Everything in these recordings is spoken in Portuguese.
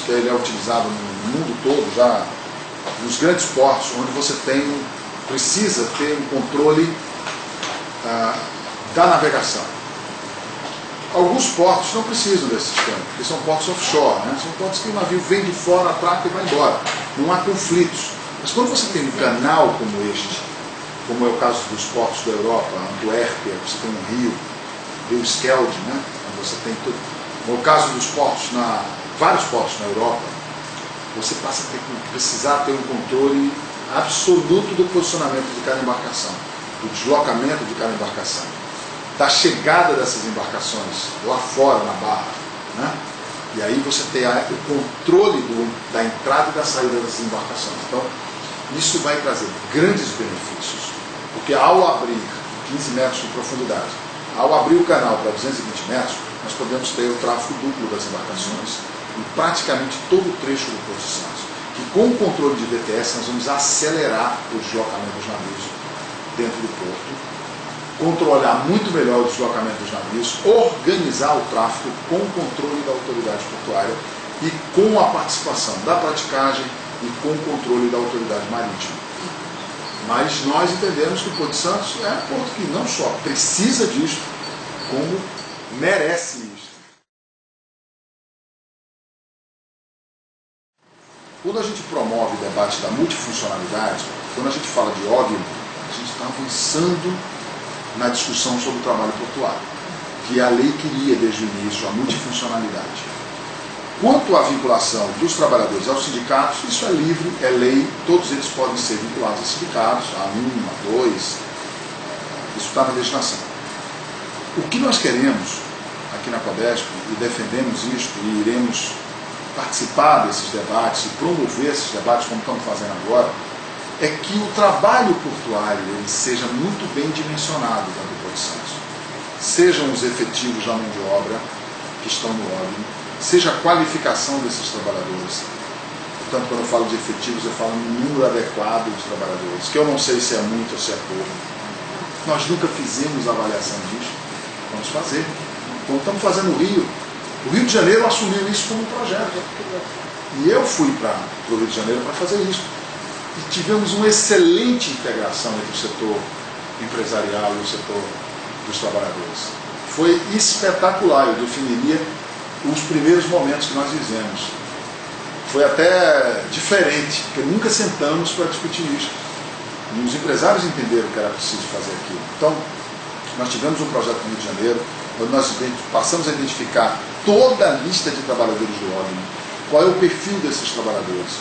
que ele é utilizado no mundo todo, já nos grandes portos, onde você precisa ter um controle da navegação. Alguns portos não precisam desse sistema, porque são portos offshore, né? São portos que o navio vem de fora, atraca e vai embora. Não há conflitos. Mas quando você tem um canal como este, como é o caso dos portos da Europa, Antuérpia, você tem um rio Schelde, né? Você tem tudo. No caso dos portos, vários portos na Europa, você passa a precisar ter um controle absoluto do posicionamento de cada embarcação, do deslocamento de cada embarcação, da chegada dessas embarcações lá fora na barra, né? E aí você tem o controle da entrada e da saída dessas embarcações. Então, isso vai trazer grandes benefícios, porque ao abrir 15 metros de profundidade, ao abrir o canal para 220 metros, nós podemos ter o tráfego duplo das embarcações em praticamente todo o trecho do Porto de Santos. E com o controle de DTS nós vamos acelerar o deslocamento dos navios dentro do porto, controlar muito melhor o deslocamento dos navios, organizar o tráfego com o controle da autoridade portuária e com a participação da praticagem e com o controle da autoridade marítima. Mas nós entendemos que o Porto de Santos é um porto que não só precisa disso, como merece isso. Quando a gente promove o debate da multifuncionalidade, quando a gente fala de óbvio, a gente está avançando na discussão sobre o trabalho portuário, que a lei queria desde o início, a multifuncionalidade. Quanto à vinculação dos trabalhadores aos sindicatos, isso é livre, é lei, todos eles podem ser vinculados a sindicatos, a 1, a 2, isso está na legislação. O que nós queremos aqui na Codesp, e defendemos isto, e iremos participar desses debates e promover esses debates, como estamos fazendo agora, é que o trabalho portuário ele seja muito bem dimensionado dentro do Porto de Santos. Sejam os efetivos da mão de obra que estão no órgão, seja a qualificação desses trabalhadores. Portanto, quando eu falo de efetivos, eu falo no número adequado de trabalhadores, que eu não sei se é muito ou se é pouco. Nós nunca fizemos avaliação disso, vamos fazer. Como estamos fazendo no Rio. O Rio de Janeiro assumiu isso como um projeto. E eu fui para o Rio de Janeiro para fazer isso. E tivemos uma excelente integração entre o setor empresarial e o setor dos trabalhadores. Foi espetacular, eu definiria os primeiros momentos que nós vivemos. Foi até diferente, porque nunca sentamos para discutir isso. E os empresários entenderam que era preciso fazer aquilo. Então, nós tivemos um projeto no Rio de Janeiro, onde nós passamos a identificar toda a lista de trabalhadores do órgão, qual é o perfil desses trabalhadores,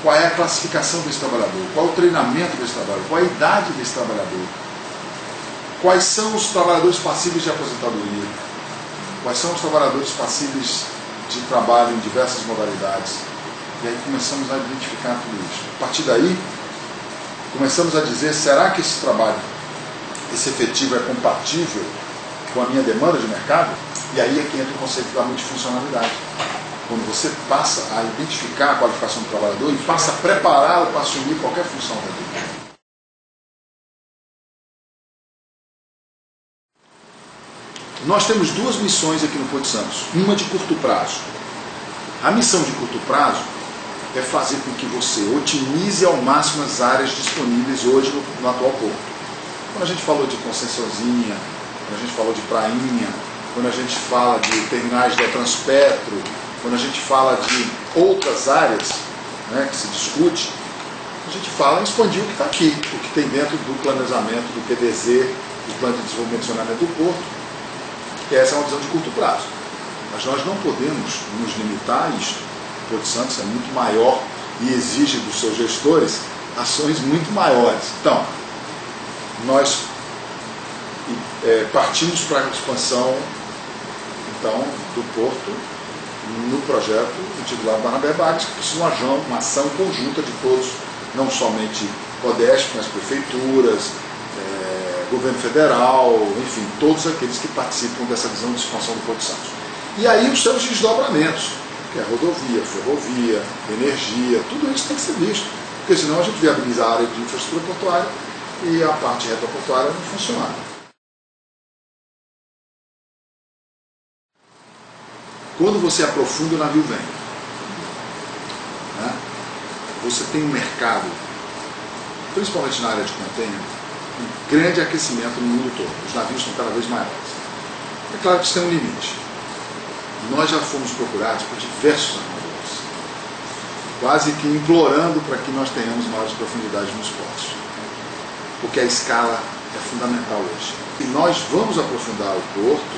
qual é a classificação desse trabalhador, qual é o treinamento desse trabalhador, qual é a idade desse trabalhador, quais são os trabalhadores passíveis de aposentadoria, quais são os trabalhadores passíveis de trabalho em diversas modalidades. E aí começamos a identificar tudo isso. A partir daí, começamos a dizer, será que esse trabalho, esse efetivo é compatível com a minha demanda de mercado? E aí é que entra o conceito da multifuncionalidade. Quando você passa a identificar a qualificação do trabalhador e passa a prepará-lo para assumir qualquer função da vida. Nós temos duas missões aqui no Porto de Santos, uma de curto prazo. A missão de curto prazo é fazer com que você otimize ao máximo as áreas disponíveis hoje no atual porto. Quando a gente falou de Conceiçãozinha, quando a gente falou de Prainha, quando a gente fala de terminais da Transpetro, quando a gente fala de outras áreas, né, que se discute, a gente fala em expandir o que está aqui, o que tem dentro do planejamento do PDZ, do Plano de Desenvolvimento e Funcionamento do Porto, que essa é uma visão de curto prazo. Mas nós não podemos nos limitar a isto. O Porto de Santos é muito maior e exige dos seus gestores ações muito maiores. Então, nós partimos para a expansão do Porto no projeto intitulado Barnabé Bates, que precisa de uma ação conjunta de todos, não somente Codesp, mas prefeituras, governo federal, enfim, todos aqueles que participam dessa visão de expansão do Porto de Santos. E aí os seus desdobramentos, que é rodovia, ferrovia, energia, tudo isso tem que ser visto, porque senão a gente viabiliza a área de infraestrutura portuária e a parte retroportuária não funciona. Quando você aprofunda, o navio vem. você tem um mercado, principalmente na área de container, um grande aquecimento no mundo todo. Os navios são cada vez maiores. É claro que isso tem um limite. Nós já fomos procurados por diversos armadores, quase que implorando para que nós tenhamos maiores profundidades nos portos, porque a escala é fundamental hoje. E nós vamos aprofundar o porto,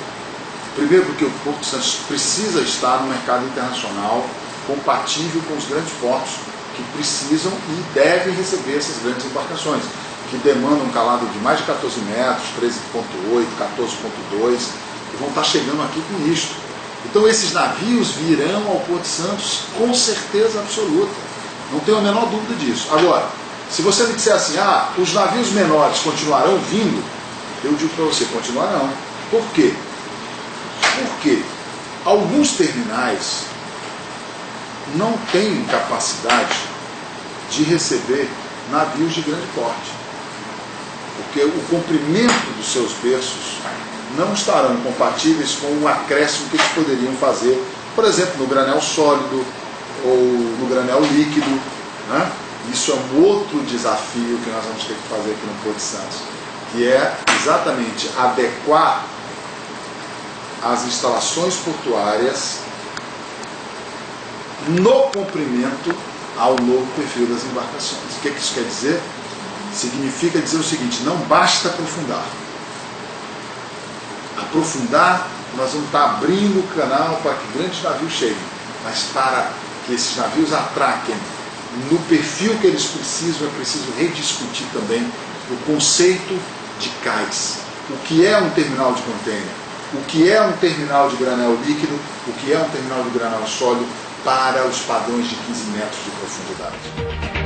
primeiro porque o Porto de Santos precisa estar no mercado internacional compatível com os grandes portos que precisam e devem receber essas grandes embarcações, que demandam um calado de mais de 14 metros, 13,8, 14,2, e vão estar chegando aqui com isto. Então esses navios virão ao Porto de Santos com certeza absoluta, não tenho a menor dúvida disso. Agora, se você me disser assim, os navios menores continuarão vindo, eu digo para você, continuarão. Por quê? Porque alguns terminais não têm capacidade de receber navios de grande porte, porque o comprimento dos seus berços não estarão compatíveis com o acréscimo que eles poderiam fazer, por exemplo, no granel sólido ou no granel líquido, né? Isso é um outro desafio que nós vamos ter que fazer aqui no Porto de Santos, que é exatamente adequar as instalações portuárias no comprimento ao novo perfil das embarcações. O que isso quer dizer? Significa dizer o seguinte, não basta aprofundar. Aprofundar, nós vamos estar abrindo o canal para que grandes navios cheguem, mas para que esses navios atraquem no perfil que eles precisam, é preciso rediscutir também o conceito de cais. O que é um terminal de container? O que é um terminal de granel líquido? O que é um terminal de granel sólido para os padrões de 15 metros de profundidade?